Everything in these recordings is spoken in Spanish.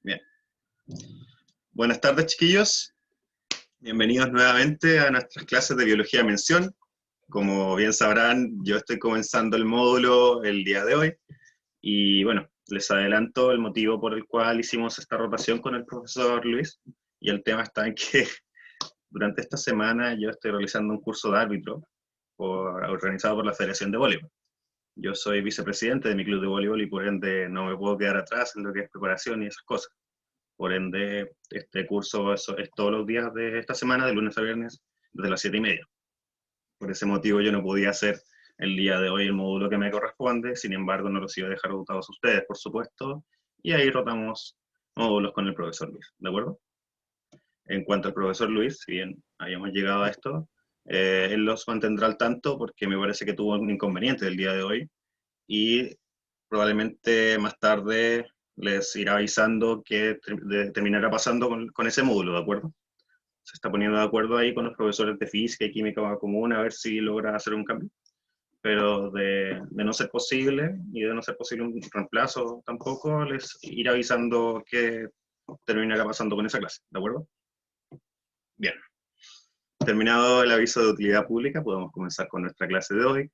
Bien. Buenas tardes, chiquillos. Bienvenidos nuevamente a nuestras clases de biología de mención. Como bien sabrán, yo estoy comenzando el módulo el día de hoy. Y bueno, les adelanto el motivo por el cual hicimos esta rotación con el profesor Luis. Y el tema está en que durante esta semana yo estoy realizando un curso de árbitro organizado por la Federación de Voleibol. Yo soy vicepresidente de mi club de voleibol y por ende no me puedo quedar atrás en lo que es preparación y esas cosas. Por ende, este curso es todos los días de esta semana, de lunes a viernes, desde las 7:30. Por ese motivo yo no podía hacer el día de hoy el módulo que me corresponde, sin embargo no los iba a dejar votados a ustedes, por supuesto, y ahí rotamos módulos con el profesor Luis, ¿de acuerdo? En cuanto al profesor Luis, si bien habíamos llegado a esto, él los mantendrá al tanto porque me parece que tuvo un inconveniente el día de hoy, y probablemente más tarde les irá avisando qué terminará pasando con ese módulo, ¿de acuerdo? Se está poniendo de acuerdo ahí con los profesores de física y química común a ver si logra hacer un cambio. Pero de no ser posible, y de no ser posible un reemplazo tampoco, les irá avisando qué terminará pasando con esa clase, ¿de acuerdo? Bien. Terminado el aviso de utilidad pública, podemos comenzar con nuestra clase de hoy,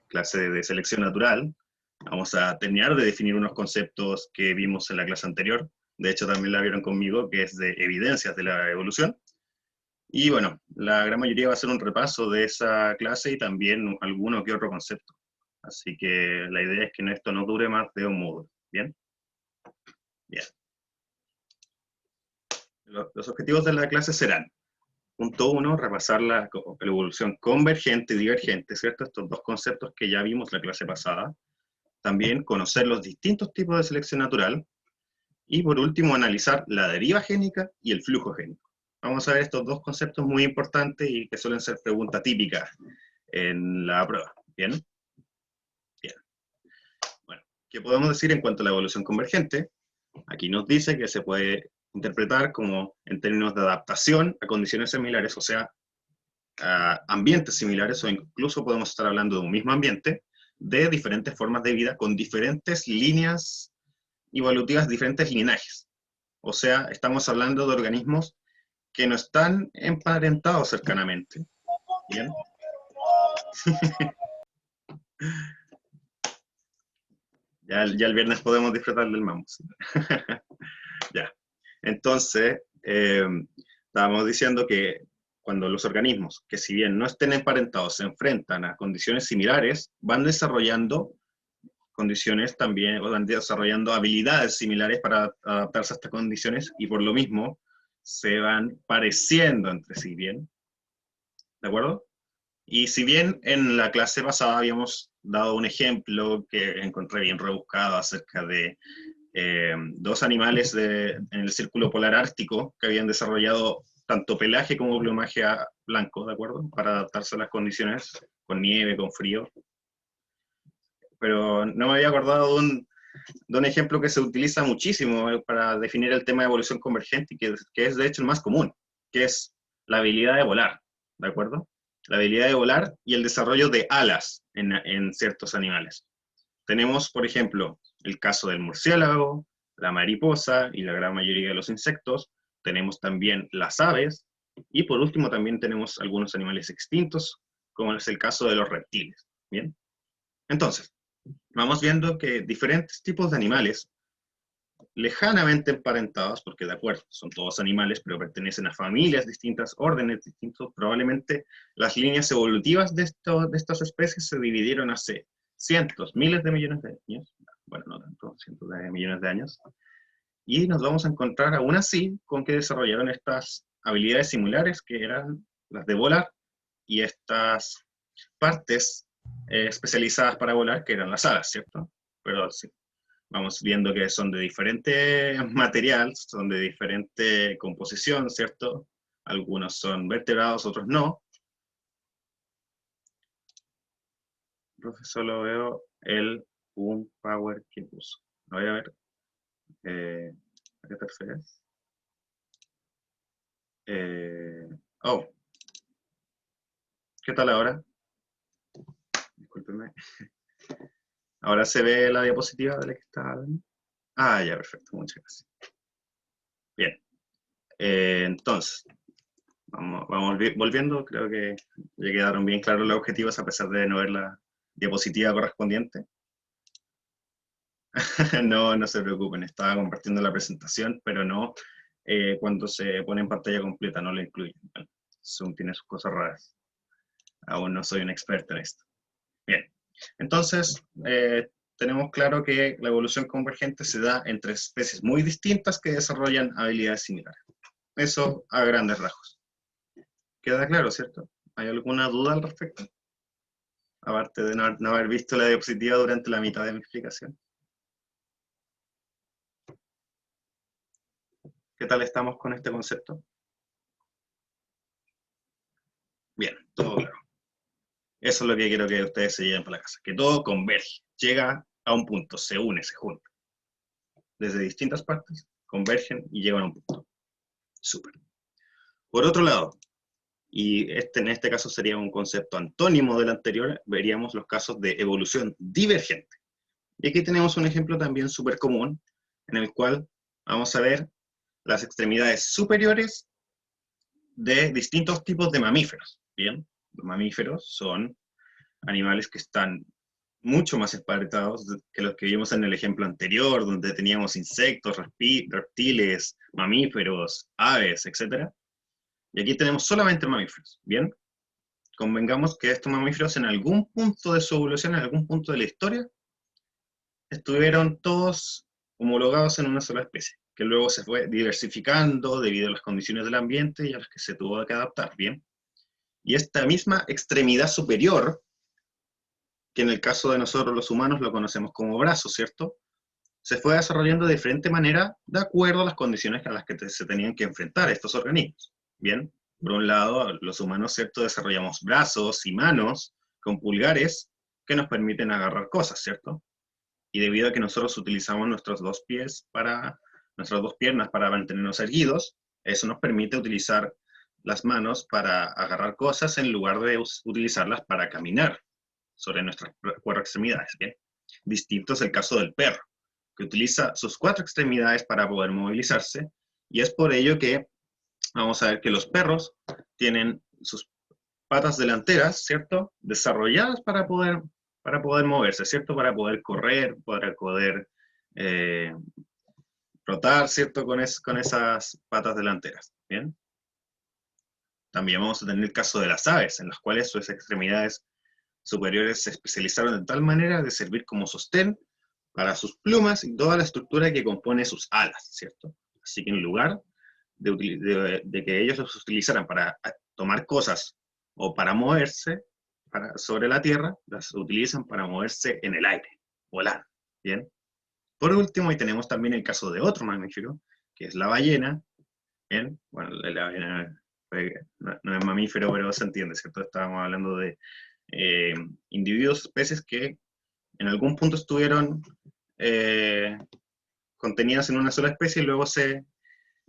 clase de selección natural. Vamos a terminar de definir unos conceptos que vimos en la clase anterior. De hecho, también la vieron conmigo, que es de evidencias de la evolución. Y bueno, la gran mayoría va a ser un repaso de esa clase y también alguno que otro concepto. Así que la idea es que esto no dure más de un módulo. ¿Bien? Bien. Los objetivos de la clase serán: punto 1, repasar la evolución convergente y divergente, ¿cierto? Estos dos conceptos que ya vimos la clase pasada. También conocer los distintos tipos de selección natural. Y por último, analizar la deriva génica y el flujo génico. Vamos a ver estos dos conceptos muy importantes y que suelen ser preguntas típicas en la prueba. ¿Bien? Bien. Bueno, ¿qué podemos decir en cuanto a la evolución convergente? Aquí nos dice que se puede interpretar como en términos de adaptación a condiciones similares, o sea, a ambientes similares, o incluso podemos estar hablando de un mismo ambiente, de diferentes formas de vida con diferentes líneas evolutivas, diferentes linajes. O sea, estamos hablando de organismos que no están emparentados cercanamente. ¿Bien? Ya el viernes podemos disfrutar del mambo. Ya. Entonces, estábamos diciendo que cuando los organismos, que si bien no estén emparentados, se enfrentan a condiciones similares, van desarrollando condiciones también, o van desarrollando habilidades similares para adaptarse a estas condiciones, y por lo mismo se van pareciendo entre sí, ¿bien? ¿De acuerdo? Y si bien en la clase pasada habíamos dado un ejemplo que encontré bien rebuscado acerca de dos animales en el círculo polar ártico que habían desarrollado tanto pelaje como plumaje blanco, ¿de acuerdo? Para adaptarse a las condiciones con nieve, con frío. Pero no me había acordado de un ejemplo que se utiliza muchísimo para definir el tema de evolución convergente y que es de hecho el más común, que es la habilidad de volar, ¿de acuerdo? La habilidad de volar y el desarrollo de alas en ciertos animales. Tenemos, por ejemplo, el caso del murciélago, la mariposa y la gran mayoría de los insectos. Tenemos también las aves. Y por último también tenemos algunos animales extintos, como es el caso de los reptiles. ¿Bien? Entonces, vamos viendo que diferentes tipos de animales, lejanamente emparentados, porque de acuerdo, son todos animales, pero pertenecen a familias distintas, órdenes distintos, probablemente las líneas evolutivas de estas especies se dividieron hace cientos, miles de millones de años, bueno, no tanto, cientos de millones de años, y nos vamos a encontrar aún así con que desarrollaron estas habilidades similares que eran las de volar y estas partes especializadas para volar que eran las alas, ¿cierto? Pero sí, vamos viendo que son de diferente material, son de diferente composición, ¿cierto? Algunos son vertebrados, otros no. Profesor, lo veo un power que puso. Voy a ver. ¿A qué te refieres? Oh, ¿qué tal ahora? Discúlpeme. ¿Ahora se ve la diapositiva de la que estaba hablando? Ah, ya, perfecto, muchas gracias. Bien, entonces, vamos volviendo, creo que ya quedaron bien claros los objetivos a pesar de no ver la diapositiva correspondiente. No, no se preocupen, estaba compartiendo la presentación, pero no cuando se pone en pantalla completa, no lo incluye. Bueno, Zoom tiene sus cosas raras. Aún no soy un experto en esto. Bien, entonces tenemos claro que la evolución convergente se da entre especies muy distintas que desarrollan habilidades similares. Eso a grandes rasgos. ¿Queda claro, cierto? ¿Hay alguna duda al respecto? Aparte de no haber visto la diapositiva durante la mitad de mi explicación. ¿Qué tal estamos con este concepto? Bien, todo claro. Eso es lo que quiero que ustedes se lleven para la casa. Que todo converge, llega a un punto, se une, se junta. Desde distintas partes, convergen y llegan a un punto. Súper. Por otro lado, y en este caso sería un concepto antónimo del anterior, veríamos los casos de evolución divergente. Y aquí tenemos un ejemplo también súper común, en el cual vamos a ver las extremidades superiores de distintos tipos de mamíferos. Bien, los mamíferos son animales que están mucho más espartados que los que vimos en el ejemplo anterior, donde teníamos insectos, reptiles, mamíferos, aves, etc. Y aquí tenemos solamente mamíferos, ¿bien? Convengamos que estos mamíferos en algún punto de su evolución, en algún punto de la historia, estuvieron todos homologados en una sola especie, que luego se fue diversificando debido a las condiciones del ambiente y a las que se tuvo que adaptar, ¿bien? Y esta misma extremidad superior, que en el caso de nosotros los humanos lo conocemos como brazo, ¿cierto? Se fue desarrollando de diferente manera de acuerdo a las condiciones a las que se tenían que enfrentar estos organismos. Bien, por un lado, los humanos, ¿cierto? Desarrollamos brazos y manos con pulgares que nos permiten agarrar cosas, ¿cierto? Y debido a que nosotros utilizamos nuestros dos pies nuestras dos piernas para mantenernos erguidos, eso nos permite utilizar las manos para agarrar cosas en lugar de utilizarlas para caminar sobre nuestras cuatro extremidades, ¿bien? Distinto es el caso del perro, que utiliza sus cuatro extremidades para poder movilizarse, y es por ello que vamos a ver que los perros tienen sus patas delanteras, ¿cierto? Desarrolladas para poder moverse, ¿cierto? Para poder correr, para poder trotar, ¿cierto? Con esas patas delanteras, ¿bien? También vamos a tener el caso de las aves, en las cuales sus extremidades superiores se especializaron de tal manera de servir como sostén para sus plumas y toda la estructura que compone sus alas, ¿cierto? Así que en lugar de que ellos los utilizaran para tomar cosas o para moverse sobre la tierra, las utilizan para moverse en el aire, volar, ¿bien? Por último, y tenemos también el caso de otro mamífero, que es la ballena, ¿bien? Bueno, la ballena no es mamífero, pero se entiende, ¿cierto? Estábamos hablando de individuos, especies que en algún punto estuvieron contenidas en una sola especie y luego se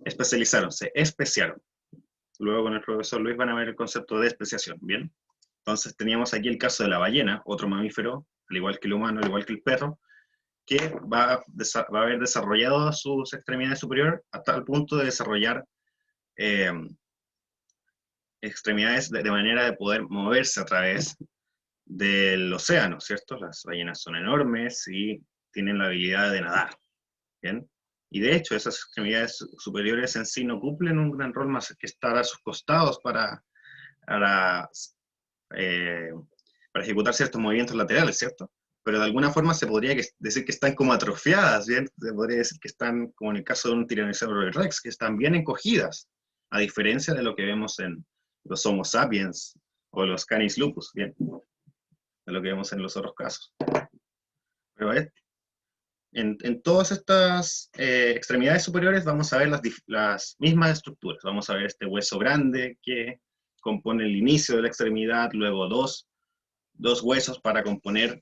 especializaron, se especiaron. Luego con el profesor Luis van a ver el concepto de especiación, ¿bien? Entonces teníamos aquí el caso de la ballena, otro mamífero, al igual que el humano, al igual que el perro, que va a haber desarrollado sus extremidades superiores hasta el punto de desarrollar extremidades de manera de poder moverse a través del océano, ¿cierto? Las ballenas son enormes y tienen la habilidad de nadar, ¿bien? Y de hecho, esas extremidades superiores en sí no cumplen un gran rol más que estar a sus costados para, eh, para ejecutar ciertos movimientos laterales, ¿cierto? Pero de alguna forma se podría decir que están como atrofiadas, ¿bien? Se podría decir que están, como en el caso de un tiranosaurio rex, que están bien encogidas, a diferencia de lo que vemos en los Homo sapiens o los Canis lupus, ¿bien? De lo que vemos en los otros casos. Pero en todas estas extremidades superiores vamos a ver las mismas estructuras. Vamos a ver este hueso grande que compone el inicio de la extremidad, luego dos huesos para componer,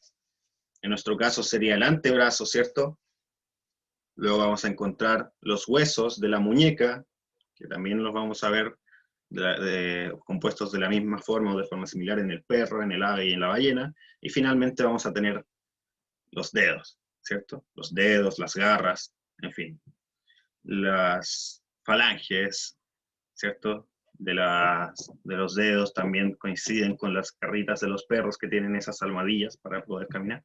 en nuestro caso sería el antebrazo, ¿cierto? Luego vamos a encontrar los huesos de la muñeca, que también los vamos a ver compuestos de la misma forma o de forma similar en el perro, en el ave y en la ballena. Y finalmente vamos a tener los dedos, ¿cierto? Los dedos, las garras, en fin. falanges, ¿cierto? De los dedos también coinciden con las garritas de los perros que tienen esas almohadillas para poder caminar.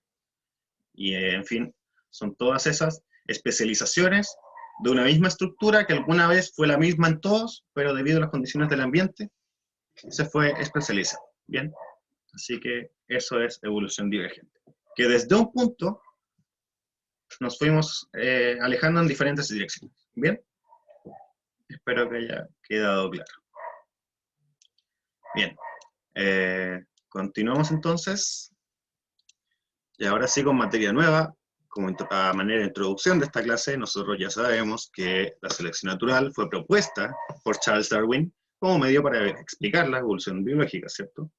Y en fin, son todas esas especializaciones de una misma estructura que alguna vez fue la misma en todos, pero debido a las condiciones del ambiente, se fue especializando. ¿Bien? Así que eso es evolución divergente. Que desde un punto nos fuimos alejando en diferentes direcciones. ¿Bien? Espero que haya quedado claro. Bien. Continuamos entonces. Y ahora sí con materia nueva. Como a manera de introducción de esta clase, nosotros ya sabemos que la selección natural fue propuesta por Charles Darwin como medio para explicar la evolución biológica, ¿cierto?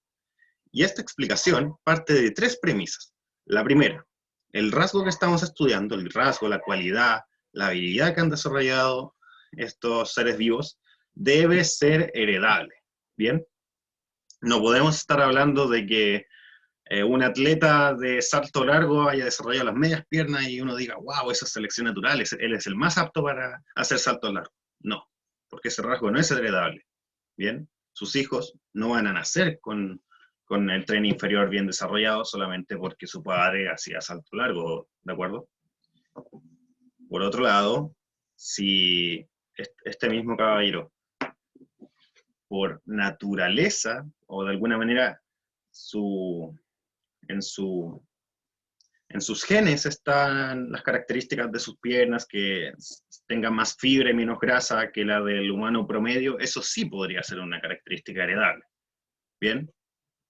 Y esta explicación parte de tres premisas. La primera, el rasgo que estamos estudiando, el rasgo, la cualidad, la habilidad que han desarrollado estos seres vivos, debe ser heredable. ¿Bien? No podemos estar hablando de que un atleta de salto largo haya desarrollado las medias piernas y uno diga, wow, esa es selección natural, él es el más apto para hacer salto largo. No, porque ese rasgo no es heredable. ¿Bien? Sus hijos no van a nacer con el tren inferior bien desarrollado solamente porque su padre hacía salto largo, ¿de acuerdo? Por otro lado, si este mismo caballero, por naturaleza, o de alguna manera, en sus genes están las características de sus piernas, que tengan más fibra y menos grasa que la del humano promedio, eso sí podría ser una característica heredable. ¿Bien?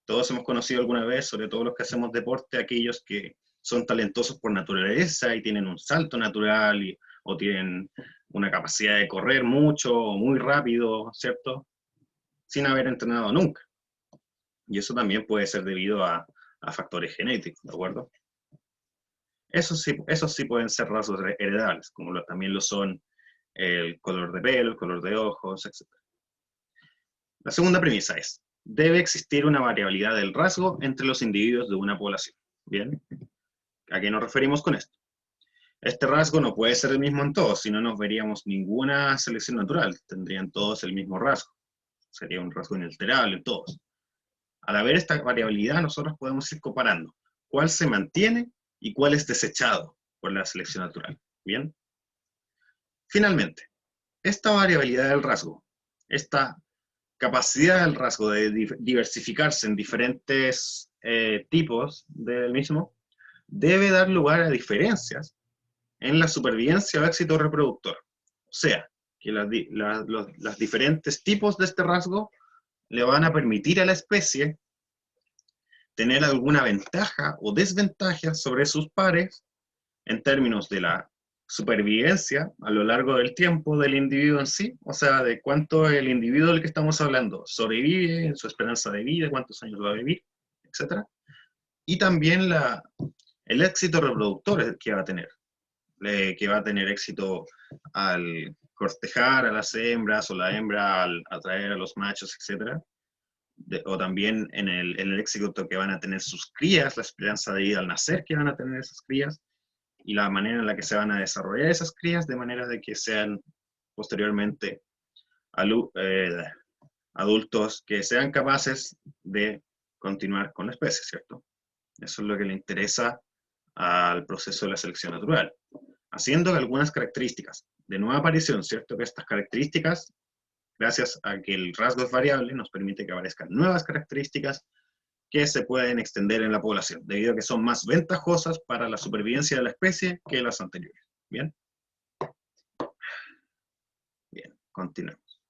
Todos hemos conocido alguna vez, sobre todo los que hacemos deporte, aquellos que son talentosos por naturaleza y tienen un salto natural o tienen una capacidad de correr mucho o muy rápido, ¿cierto? Sin haber entrenado nunca. Y eso también puede ser debido a factores genéticos, ¿de acuerdo? Esos sí pueden ser rasgos heredables, como también lo son el color de pelo, el color de ojos, etc. La segunda premisa es, debe existir una variabilidad del rasgo entre los individuos de una población. ¿Bien? ¿A qué nos referimos con esto? Este rasgo no puede ser el mismo en todos, si no nos veríamos ninguna selección natural, tendrían todos el mismo rasgo. Sería un rasgo inalterable en todos. Al haber esta variabilidad, nosotros podemos ir comparando cuál se mantiene y cuál es desechado por la selección natural. ¿Bien? Finalmente, esta variabilidad del rasgo, esta capacidad del rasgo de diversificarse en diferentes tipos del mismo, debe dar lugar a diferencias en la supervivencia o éxito reproductor. O sea, que los diferentes tipos de este rasgo le van a permitir a la especie tener alguna ventaja o desventaja sobre sus pares en términos de la supervivencia a lo largo del tiempo del individuo en sí, o sea, de cuánto el individuo del que estamos hablando sobrevive, en su esperanza de vida, cuántos años va a vivir, etc. Y también el éxito reproductor que va a tener, que va a tener éxito al cortejar a las hembras o la hembra al atraer a los machos, etc. O también en el éxito que van a tener sus crías, la esperanza de vida al nacer que van a tener esas crías, y la manera en la que se van a desarrollar esas crías, de manera de que sean posteriormente adultos que sean capaces de continuar con la especie, ¿cierto? Eso es lo que le interesa al proceso de la selección natural. Haciendo que algunas características de nueva aparición, ¿cierto? Que estas características, gracias a que el rasgo es variable, nos permite que aparezcan nuevas características que se pueden extender en la población, debido a que son más ventajosas para la supervivencia de la especie que las anteriores. ¿Bien? Bien, continuemos.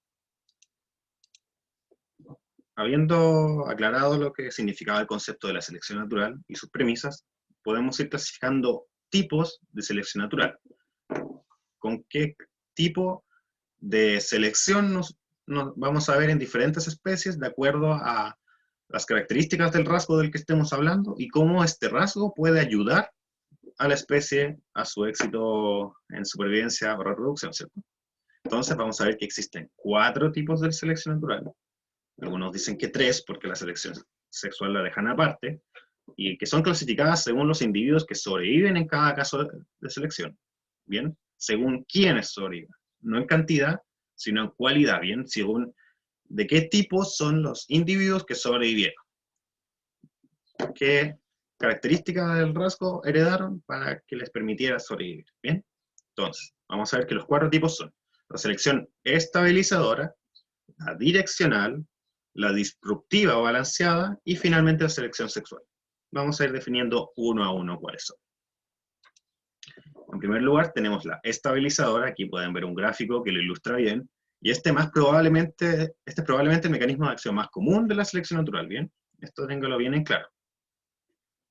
Habiendo aclarado lo que significaba el concepto de la selección natural y sus premisas, podemos ir clasificando tipos de selección natural. ¿Con qué tipo de selección nos vamos a ver en diferentes especies de acuerdo a las características del rasgo del que estemos hablando y cómo este rasgo puede ayudar a la especie a su éxito en supervivencia o reproducción, ¿cierto? Entonces vamos a ver que existen 4 tipos de selección natural. Algunos dicen que 3 porque la selección sexual la dejan aparte, y que son clasificadas según los individuos que sobreviven en cada caso de selección. Bien, según quiénes sobreviven, no en cantidad, sino en cualidad, ¿bien? Según de qué tipo son los individuos que sobrevivieron. ¿Qué características del rasgo heredaron para que les permitiera sobrevivir? ¿Bien? Entonces, vamos a ver que los 4 tipos son la selección estabilizadora, la direccional, la disruptiva o balanceada, y finalmente la selección sexual. Vamos a ir definiendo uno a uno cuáles son. En primer lugar, tenemos la estabilizadora. Aquí pueden ver un gráfico que lo ilustra bien. Y este es probablemente el mecanismo de acción más común de la selección natural, ¿bien? Esto téngalo bien en claro.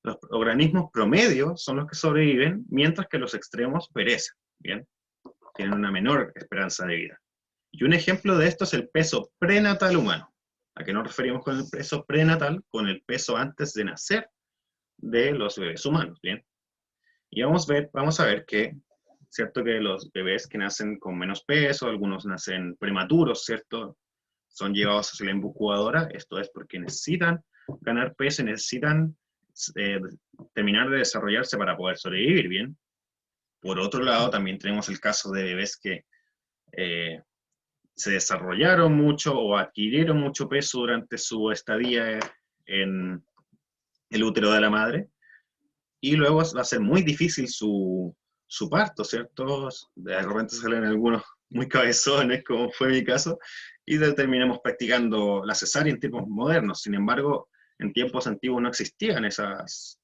Los organismos promedio son los que sobreviven, mientras que los extremos perecen, ¿bien? Tienen una menor esperanza de vida. Y un ejemplo de esto es el peso prenatal humano. ¿A qué nos referimos con el peso prenatal? Con el peso antes de nacer de los bebés humanos, ¿bien? Y vamos a ver que, cierto que los bebés que nacen con menos peso, algunos nacen prematuros, ¿cierto? Son llevados hacia la incubadora, esto es porque necesitan ganar peso y necesitan terminar de desarrollarse para poder sobrevivir, ¿bien? Por otro lado, también tenemos el caso de bebés que se desarrollaron mucho o adquirieron mucho peso durante su estadía en el útero de la madre, y luego va a ser muy difícil su parto, ¿cierto? De repente salen algunos muy cabezones, como fue mi caso, y terminamos practicando la cesárea en tiempos modernos. Sin embargo, en tiempos antiguos no existían esas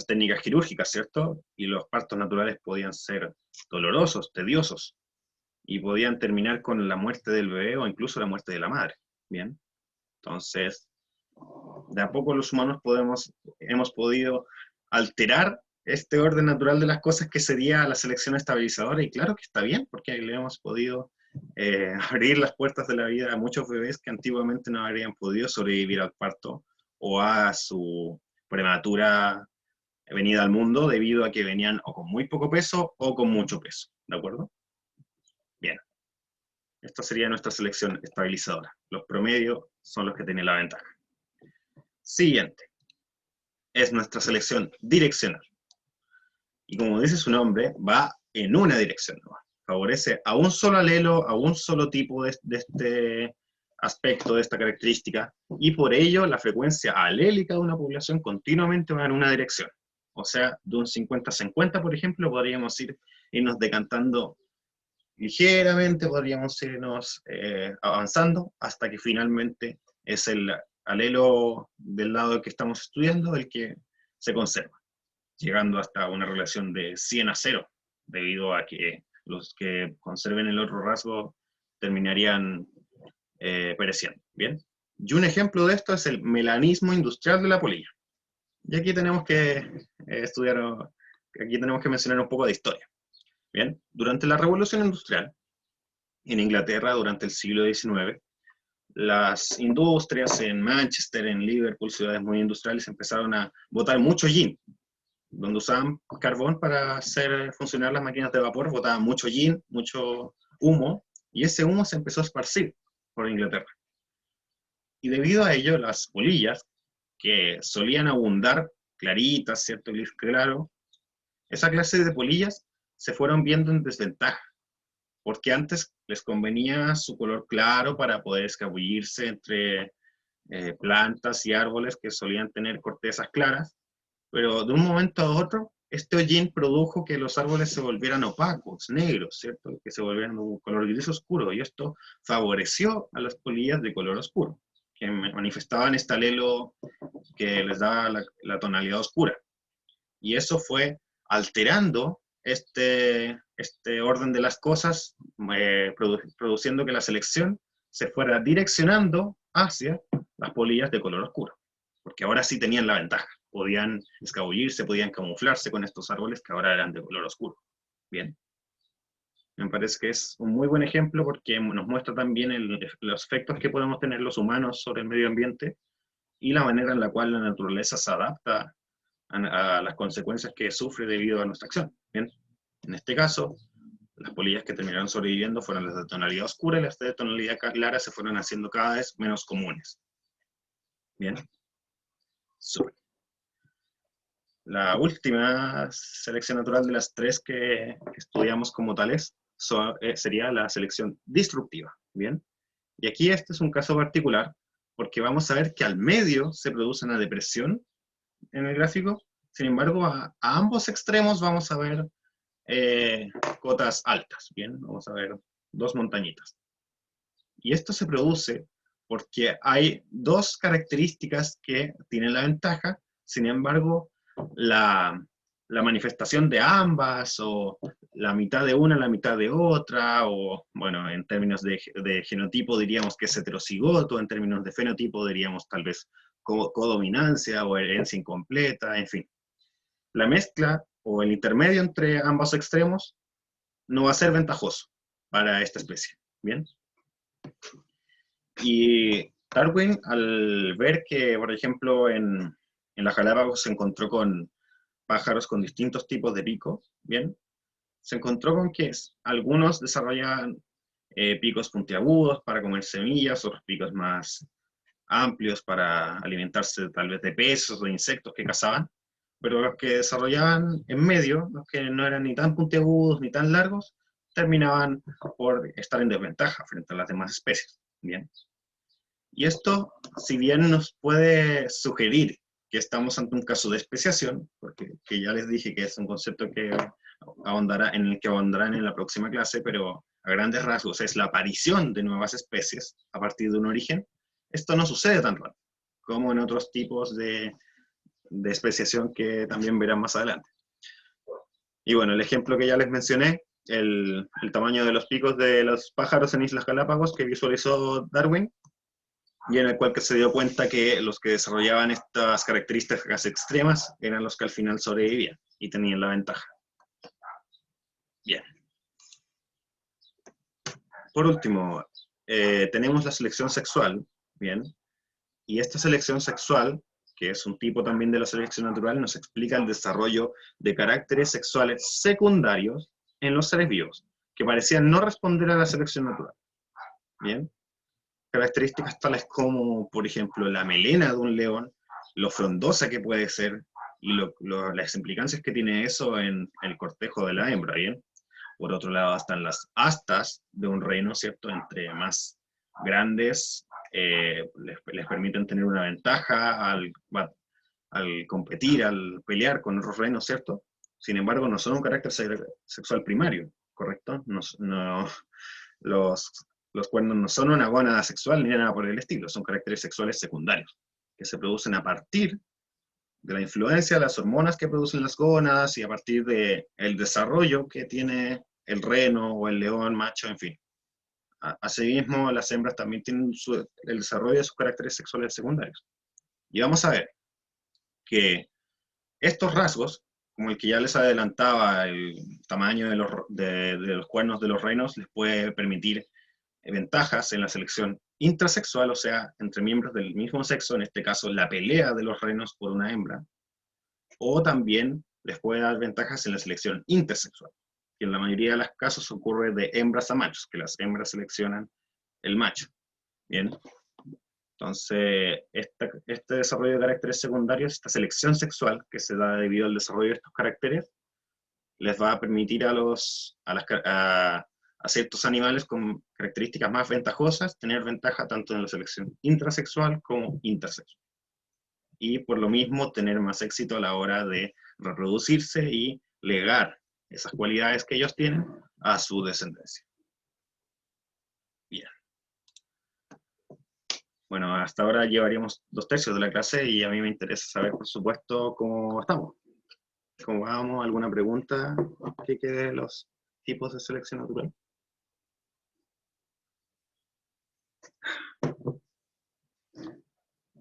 técnicas quirúrgicas, ¿cierto? Y los partos naturales podían ser dolorosos, tediosos, y podían terminar con la muerte del bebé o incluso la muerte de la madre, ¿bien? Entonces, de a poco los humanos hemos podido alterar este orden natural de las cosas que sería la selección estabilizadora, y claro que está bien, porque le hemos podido abrir las puertas de la vida a muchos bebés que antiguamente no habrían podido sobrevivir al parto o a su prematura venida al mundo debido a que venían o con muy poco peso o con mucho peso, ¿de acuerdo? Bien, esta sería nuestra selección estabilizadora. Los promedios son los que tienen la ventaja. Siguiente, es nuestra selección direccional. Y como dice su nombre, va en una dirección, ¿no? Favorece a un solo alelo, a un solo tipo de este aspecto, de esta característica, y por ello la frecuencia alélica de una población continuamente va en una dirección. O sea, de un 50-50, por ejemplo, podríamos irnos decantando ligeramente, podríamos irnos avanzando hasta que finalmente es el alelo del lado que estamos estudiando el que se conserva, llegando hasta una relación de 100-0, debido a que los que conserven el otro rasgo terminarían pereciendo, ¿bien? Y un ejemplo de esto es el melanismo industrial de la polilla. Y aquí tenemos que aquí tenemos que mencionar un poco de historia. Bien, durante la Revolución Industrial, en Inglaterra, durante el siglo XIX, las industrias en Manchester, en Liverpool, ciudades muy industriales, empezaron a botar mucho gin, donde usaban carbón para hacer funcionar las máquinas de vapor, botaban mucho gin, mucho humo, y ese humo se empezó a esparcir por Inglaterra. Y debido a ello, las polillas, que solían abundar claritas, ¿cierto? Gris claro, esa clase de polillas se fueron viendo en desventaja, porque antes les convenía su color claro para poder escabullirse entre plantas y árboles que solían tener cortezas claras, pero de un momento a otro, este hollín produjo que los árboles se volvieran opacos, negros, ¿cierto? Que se volvieran de un color gris oscuro, y esto favoreció a las polillas de color oscuro, que manifestaban este alelo que les daba la tonalidad oscura. Y eso fue alterando este orden de las cosas, produciendo que la selección se fuera direccionando hacia las polillas de color oscuro, porque ahora sí tenían la ventaja, podían escabullirse, podían camuflarse con estos árboles que ahora eran de color oscuro. Bien, me parece que es un muy buen ejemplo porque nos muestra también los efectos que podemos tener los humanos sobre el medio ambiente y la manera en la cual la naturaleza se adapta a las consecuencias que sufre debido a nuestra acción. Bien, en este caso, las polillas que terminaron sobreviviendo fueron las de tonalidad oscura, y las de tonalidad clara se fueron haciendo cada vez menos comunes. Bien, súper. La última selección natural de las 3 que estudiamos como tales sería la selección disruptiva, ¿bien? Y aquí este es un caso particular, porque vamos a ver que al medio se produce una depresión en el gráfico, sin embargo, a ambos extremos vamos a ver cotas altas, ¿bien? Vamos a ver dos montañitas. Y esto se produce porque hay dos características que tienen la ventaja, sin embargo, la manifestación de ambas, o la mitad de una, la mitad de otra, o bueno, en términos de genotipo diríamos que es heterocigoto, en términos de fenotipo diríamos tal vez codominancia o herencia incompleta, en fin. La mezcla o el intermedio entre ambos extremos no va a ser ventajoso para esta especie, ¿bien? Y Darwin, al ver que, por ejemplo, en las Galápagos se encontró con pájaros con distintos tipos de picos, ¿bien? Se encontró con que algunos desarrollaban picos puntiagudos para comer semillas, otros picos más amplios para alimentarse tal vez de peces o de insectos que cazaban, pero los que desarrollaban en medio, los que no eran ni tan puntiagudos ni tan largos, terminaban por estar en desventaja frente a las demás especies, ¿bien? Y esto, si bien nos puede sugerir que estamos ante un caso de especiación, porque que ya les dije que es un concepto que en el que ahondarán en la próxima clase, pero a grandes rasgos es la aparición de nuevas especies a partir de un origen, esto no sucede tan rápido como en otros tipos de especiación que también verán más adelante. Y bueno, el ejemplo que ya les mencioné, el tamaño de los picos de los pájaros en Islas Galápagos que visualizó Darwin, y en el cual que se dio cuenta que los que desarrollaban estas características extremas eran los que al final sobrevivían y tenían la ventaja. Bien. Por último, tenemos la selección sexual, bien, y esta selección sexual, que es un tipo también de la selección natural, nos explica el desarrollo de caracteres sexuales secundarios en los seres vivos, que parecían no responder a la selección natural. Bien. Características tales como, por ejemplo, la melena de un león, lo frondosa que puede ser, y las implicancias que tiene eso en el cortejo de la hembra, ¿bien? Por otro lado están las astas de un reino, ¿cierto? Entre más grandes, les permiten tener una ventaja al competir, al pelear con otros reinos, ¿cierto? Sin embargo, no son un carácter sexual primario, ¿correcto? Los cuernos no son una gónada sexual ni nada por el estilo, son caracteres sexuales secundarios, que se producen a partir de la influencia de las hormonas que producen las gónadas y a partir del desarrollo que tiene el reno o el león macho, en fin. Asimismo, las hembras también tienen el desarrollo de sus caracteres sexuales secundarios. Y vamos a ver que estos rasgos, como el que ya les adelantaba, el tamaño de los cuernos de los renos, les puede permitir ventajas en la selección intrasexual, o sea, entre miembros del mismo sexo, en este caso la pelea de los renos por una hembra, o también les puede dar ventajas en la selección intersexual, que en la mayoría de los casos ocurre de hembras a machos, que las hembras seleccionan el macho. Bien, entonces este desarrollo de caracteres secundarios, esta selección sexual que se da debido al desarrollo de estos caracteres, les va a permitir a ciertos animales con características más ventajosas tener ventaja tanto en la selección intrasexual como intersexual. Y por lo mismo tener más éxito a la hora de reproducirse y legar esas cualidades que ellos tienen a su descendencia. Bien. Bueno, hasta ahora llevaríamos 2/3 de la clase y a mí me interesa saber, por supuesto, cómo estamos. ¿Cómo vamos? ¿Alguna pregunta que quede de los tipos de selección natural?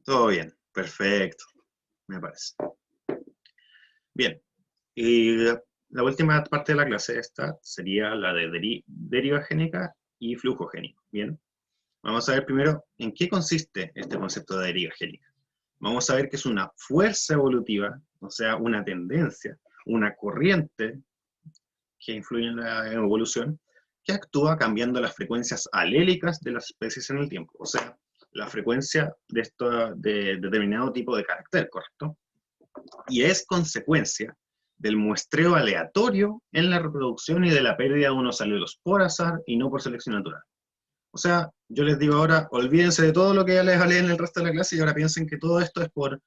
Todo bien, perfecto, me parece. Bien, y la última parte de la clase esta sería la de derivagénica y flujogénica. Bien, vamos a ver primero en qué consiste este concepto de derivagénica. Vamos a ver que es una fuerza evolutiva, o sea, una tendencia, una corriente que influye en la evolución, que actúa cambiando las frecuencias alélicas de las especies en el tiempo, o sea, la frecuencia de determinado tipo de carácter, ¿correcto? Y es consecuencia del muestreo aleatorio en la reproducción y de la pérdida de unos alelos por azar y no por selección natural. O sea, yo les digo ahora, olvídense de todo lo que ya les hablé en el resto de la clase y ahora piensen que todo esto es por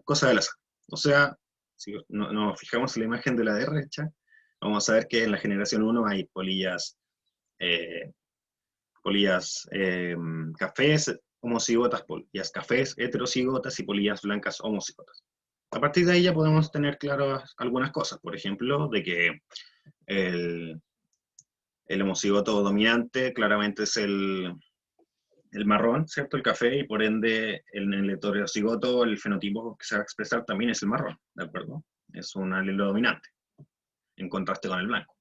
cosa del azar. O sea, si nos fijamos en la imagen de la derecha, vamos a ver que en la generación 1 hay polillas cafés homocigotas, polillas cafés heterocigotas y polillas blancas homocigotas. A partir de ahí ya podemos tener claras algunas cosas, por ejemplo, de que el homocigoto dominante claramente es el marrón, ¿cierto? El café, y por ende en el heterocigoto el fenotipo que se va a expresar también es el marrón, ¿de acuerdo? Es un alelo dominante, en contraste con el blanco.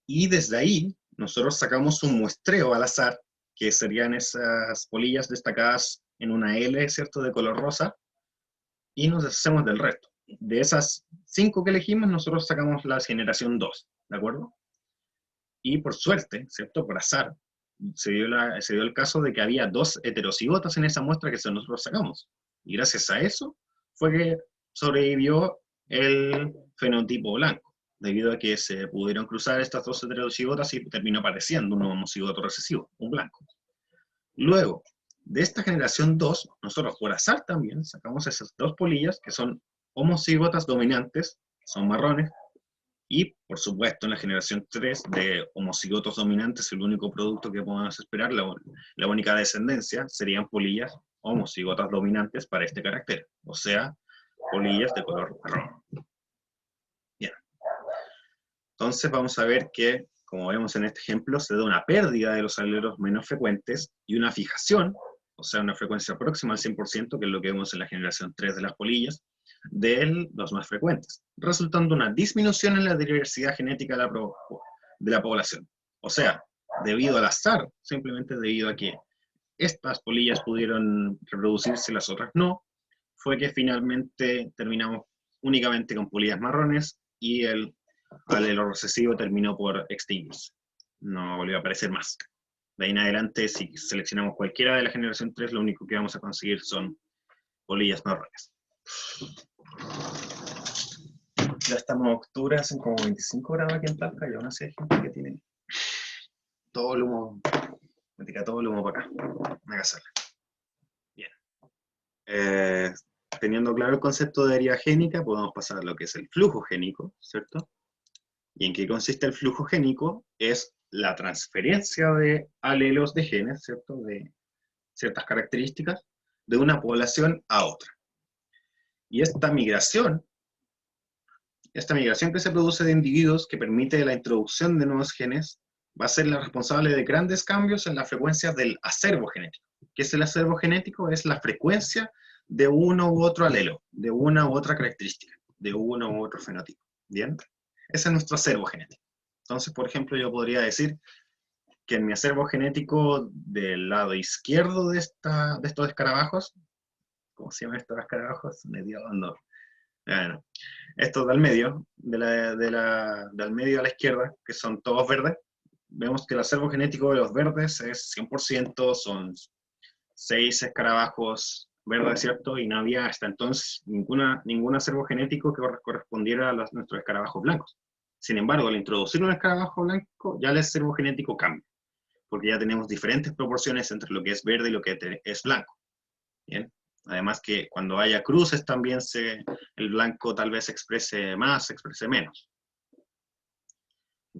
Y desde ahí nosotros sacamos un muestreo al azar, que serían esas polillas destacadas en una L, ¿cierto?, de color rosa, y nos deshacemos del resto. De esas 5 que elegimos, nosotros sacamos la generación 2, ¿de acuerdo? Y por suerte, ¿cierto?, por azar, se dio el caso de que había 2 heterocigotas en esa muestra que nosotros sacamos. Y gracias a eso fue que sobrevivió el fenotipo blanco, debido a que se pudieron cruzar estas 2 heterocigotas y terminó apareciendo un homocigoto recesivo, un blanco. Luego, de esta generación 2, nosotros por azar también sacamos esas 2 polillas que son homocigotas dominantes, son marrones, y por supuesto en la generación 3 de homocigotos dominantes, el único producto que podemos esperar, la única descendencia, serían polillas homocigotas dominantes para este carácter, o sea, polillas de color marrón. Bien. Entonces vamos a ver que, como vemos en este ejemplo, se da una pérdida de los alelos menos frecuentes y una fijación, o sea, una frecuencia próxima al 100%, que es lo que vemos en la generación 3 de las polillas, de los más frecuentes, resultando una disminución en la diversidad genética de la población. O sea, debido al azar, simplemente debido a que estas polillas pudieron reproducirse y las otras no, fue que finalmente terminamos únicamente con polillas marrones y el alelo recesivo terminó por extinguirse. No volvió a aparecer más. De ahí en adelante, si seleccionamos cualquiera de la generación 3, lo único que vamos a conseguir son polillas marrones. Ya estamos en octubre, hacen como 25 grados aquí en Talca, y aún así hay gente que tiene todo el humo, me tira todo el humo para acá, a casarla. Bien. Teniendo claro el concepto de deriva génica, podemos pasar a lo que es el flujo génico, ¿cierto? ¿Y en qué consiste el flujo génico? Es la transferencia de alelos de genes, ¿cierto?, de ciertas características, de una población a otra. Y esta migración que se produce de individuos, que permite la introducción de nuevos genes, va a ser la responsable de grandes cambios en la frecuencia del acervo genético. ¿Qué es el acervo genético? Es la frecuencia de uno u otro alelo, de una u otra característica, de uno u otro fenotipo. ¿Bien? Ese es nuestro acervo genético. Entonces, por ejemplo, yo podría decir que en mi acervo genético del lado izquierdo de estos escarabajos, ¿cómo se llaman estos escarabajos? Bueno, estos del medio, del medio a la izquierda, que son todos verdes, vemos que el acervo genético de los verdes es 100%, son 6 escarabajos verdes, ¿cierto? Y no había hasta entonces ningún acervo genético que correspondiera a nuestros escarabajos blancos. Sin embargo, al introducir un escarabajo blanco, ya el acervo genético cambia, porque ya tenemos diferentes proporciones entre lo que es verde y lo que es blanco. ¿Bien? Además que cuando haya cruces también el blanco tal vez exprese más, exprese menos.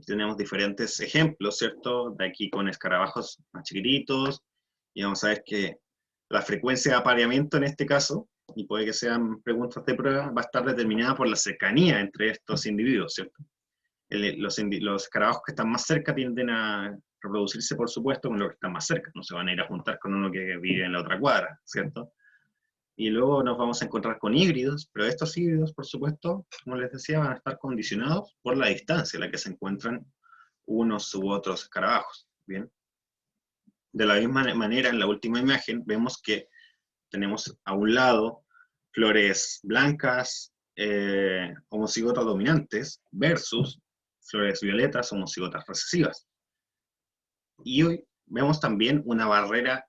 Tenemos diferentes ejemplos, ¿cierto? De aquí con escarabajos más chiquititos, y vamos a ver que la frecuencia de apareamiento en este caso, y puede que sean preguntas de prueba, va a estar determinada por la cercanía entre estos individuos, ¿cierto? Los escarabajos que están más cerca tienden a reproducirse, por supuesto, con los que están más cerca, no se van a ir a juntar con uno que vive en la otra cuadra, ¿cierto? Y luego nos vamos a encontrar con híbridos, pero estos híbridos, por supuesto, como les decía, van a estar condicionados por la distancia en la que se encuentran unos u otros escarabajos, ¿bien? De la misma manera, en la última imagen, vemos que tenemos a un lado flores blancas, homocigotas dominantes, versus flores violetas, homocigotas recesivas. Y hoy vemos también una barrera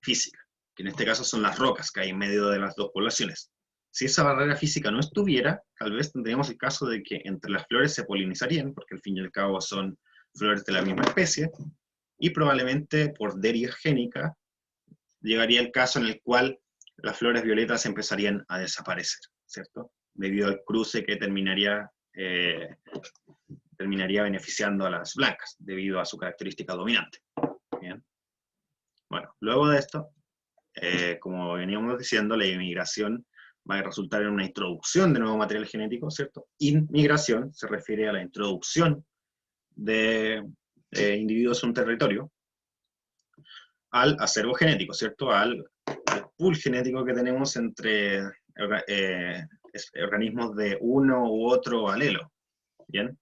física, que en este caso son las rocas que hay en medio de las dos poblaciones. Si esa barrera física no estuviera, tal vez tendríamos el caso de que entre las flores se polinizarían, porque al fin y al cabo son flores de la misma especie, y probablemente por deriva génica llegaría el caso en el cual las flores violetas empezarían a desaparecer, ¿cierto? Debido al cruce que terminaría beneficiando a las blancas, debido a su característica dominante. Bien. Bueno, luego de esto, como veníamos diciendo, la inmigración va a resultar en una introducción de nuevo material genético, ¿cierto? Inmigración se refiere a la introducción de individuos en un territorio al acervo genético, ¿cierto? Al pool genético que tenemos entre organismos de uno u otro alelo, ¿bien?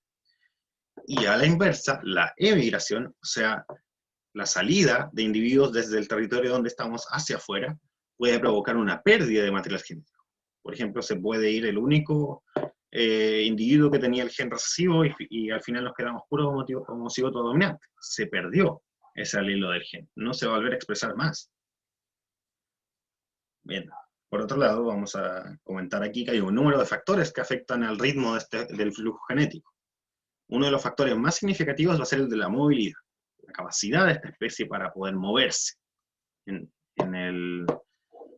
Y a la inversa, la emigración, o sea, la salida de individuos desde el territorio donde estamos hacia afuera, puede provocar una pérdida de material genético. Por ejemplo, se puede ir el único individuo que tenía el gen recesivo y al final nos quedamos puros homocigoto dominante. Se perdió ese alelo del gen, no se va a volver a expresar más. Bien, por otro lado, vamos a comentar aquí que hay un número de factores que afectan al ritmo del flujo genético. Uno de los factores más significativos va a ser el de la movilidad, la capacidad de esta especie para poder moverse en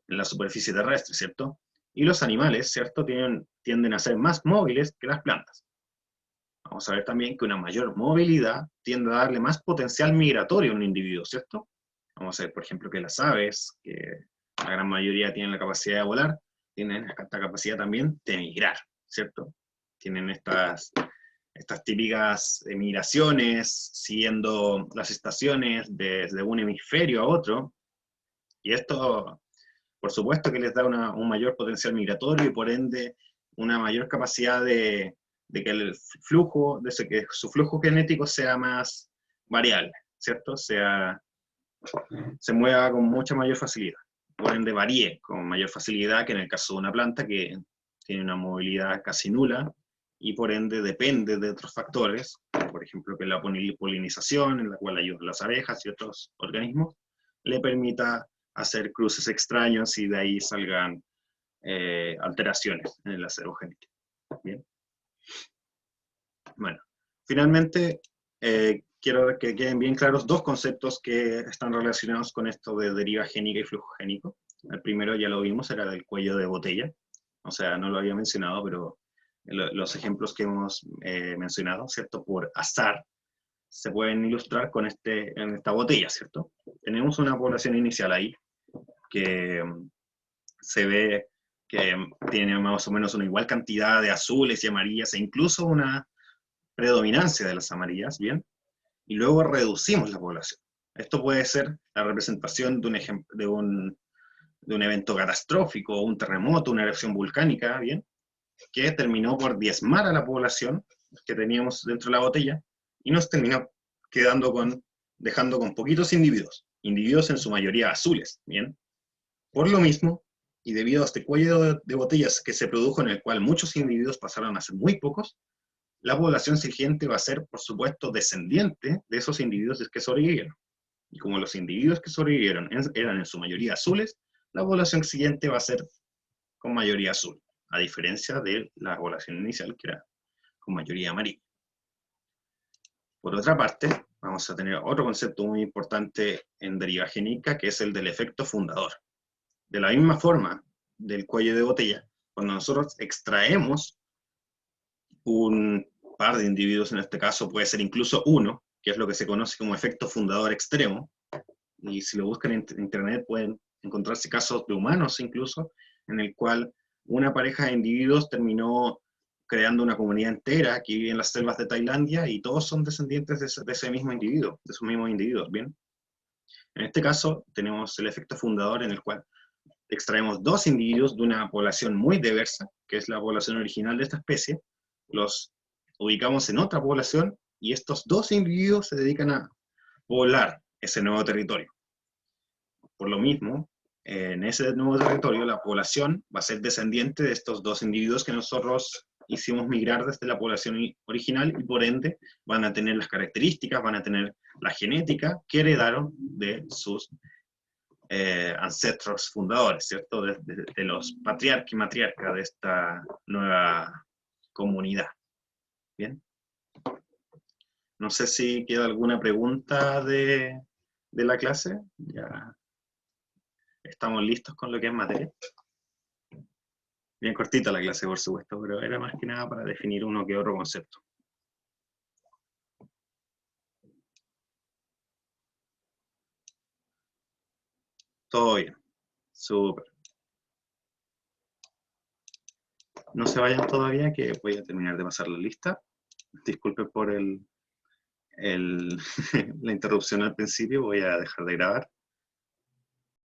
la superficie terrestre, ¿cierto? Y los animales, ¿cierto?, tienden a ser más móviles que las plantas. Vamos a ver también que una mayor movilidad tiende a darle más potencial migratorio a un individuo, ¿cierto? Vamos a ver, por ejemplo, que las aves, que la gran mayoría tienen la capacidad de volar, tienen esta capacidad también de migrar, ¿cierto? Tienen estas típicas migraciones, siguiendo las estaciones desde un hemisferio a otro, y esto, por supuesto, que les da un mayor potencial migratorio y por ende una mayor capacidad de que que su flujo genético sea más variable, ¿cierto? Se mueva con mucha mayor facilidad, por ende varíe con mayor facilidad que en el caso de una planta que tiene una movilidad casi nula, y por ende depende de otros factores, por ejemplo que la polinización, en la cual ayudan las abejas y otros organismos, le permita hacer cruces extraños y de ahí salgan alteraciones en el acervo genético. Bien. Bueno, finalmente quiero que queden bien claros dos conceptos que están relacionados con esto de deriva génica y flujo génico. El primero ya lo vimos, era del cuello de botella, o sea, no lo había mencionado, pero los ejemplos que hemos mencionado, ¿cierto? Por azar, se pueden ilustrar con en esta botella, ¿cierto? Tenemos una población inicial ahí, que se ve que tiene más o menos una igual cantidad de azules y amarillas, e incluso una predominancia de las amarillas, ¿bien? Y luego reducimos la población. Esto puede ser la representación de un evento catastrófico, un terremoto, una erupción volcánica, ¿bien?, que terminó por diezmar a la población que teníamos dentro de la botella, y nos terminó dejando con poquitos individuos en su mayoría azules, ¿bien? Por lo mismo, y debido a este cuello de botellas que se produjo en el cual muchos individuos pasaron a ser muy pocos, la población siguiente va a ser, por supuesto, descendiente de esos individuos que sobrevivieron. Y como los individuos que sobrevivieron eran en su mayoría azules, la población siguiente va a ser con mayoría azul, a diferencia de la población inicial, que era con mayoría amarilla. Por otra parte, vamos a tener otro concepto muy importante en deriva génica, que es el del efecto fundador. De la misma forma del cuello de botella, cuando nosotros extraemos un par de individuos, en este caso puede ser incluso uno, que es lo que se conoce como efecto fundador extremo, y si lo buscan en internet pueden encontrarse casos de humanos incluso, en el cual una pareja de individuos terminó creando una comunidad entera que vive en las selvas de Tailandia, y todos son descendientes de ese mismo individuo, de esos mismos individuos, ¿bien? En este caso tenemos el efecto fundador, en el cual extraemos dos individuos de una población muy diversa, que es la población original de esta especie, los ubicamos en otra población, y estos dos individuos se dedican a poblar ese nuevo territorio. Por lo mismo, en ese nuevo territorio la población va a ser descendiente de estos dos individuos que nosotros hicimos migrar desde la población original, y por ende van a tener las características, van a tener la genética que heredaron de sus ancestros fundadores, ¿cierto? De los patriarcas y matriarcas de esta nueva comunidad. Bien. No sé si queda alguna pregunta de la clase. Ya estamos listos con lo que es materia. Bien cortita la clase, por supuesto, pero era más que nada para definir uno que otro concepto. Todo bien. Súper. No se vayan todavía, que voy a terminar de pasar la lista. Disculpen por la interrupción al principio, voy a dejar de grabar.